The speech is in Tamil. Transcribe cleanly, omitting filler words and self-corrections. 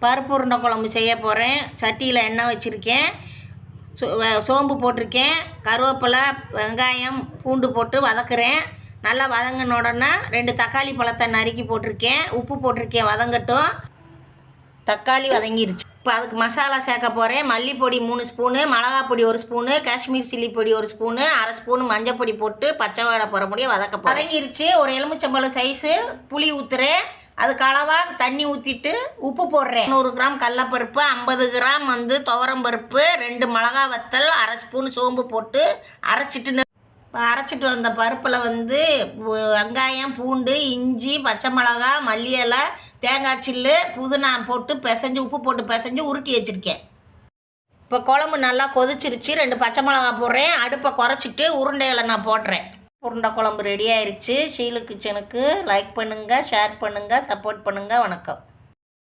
பருப்பு உருண்டை குழம்பு செய்ய போகிறேன். சட்டியில் எண்ணெய் வச்சுருக்கேன். சோம்பு போட்டிருக்கேன். கருவேப்பிலை, வெங்காயம், பூண்டு போட்டு வதக்குறேன். நல்லா வதங்கின உடனே 2 தக்காளி பழத்தை நறுக்கி போட்டிருக்கேன். உப்பு போட்டிருக்கேன், வதங்கட்டும். தக்காளி வதங்கிருச்சு. இப்போ அதுக்கு மசாலா சேர்க்க போகிறேன். மல்லிப்பொடி 3 ஸ்பூனு, மிளகாப்பொடி 1 ஸ்பூனு, காஷ்மீர் சில்லி பொடி 1 ஸ்பூனு, அரை ஸ்பூனு மஞ்சப்பொடி போட்டு பச்சை வாடை போகிற முடிய வதங்கிருச்சு. ஒரு எலுமிச்சம்பழம் சைஸு புளி ஊற்றுறேன். அதுக்கு அளவாக தண்ணி ஊற்றிட்டு உப்பு போடுறேன். 100 கிராம் கடலப்பருப்பு, 50 கிராம் துவரம்பருப்பு, 2 மிளகா வத்தல், அரை ஸ்பூன் சோம்பு போட்டு அரைச்சிட்டு வந்த பருப்பில் வெங்காயம், பூண்டு, இஞ்சி, பச்சை மிளகா, மல்லி இலை, தேங்காய் சில்லு, புதினா போட்டு பிசைஞ்சு உப்பு போட்டு பிசைஞ்சு உருட்டி வச்சுருக்கேன். இப்போ குழம்பு நல்லா கொதிச்சிருச்சு. 2 பச்சை மிளகா போடுறேன். அடுப்பை குறைச்சிட்டு உருண்டைகளை நான் போடுறேன். உருண்டை குழம்பு ரெடி ஆயிடுச்சு. ஷீலு கிச்சனுக்கு லைக் பண்ணுங்கள், ஷேர் பண்ணுங்கள், சப்போர்ட் பண்ணுங்கள். வணக்கம்.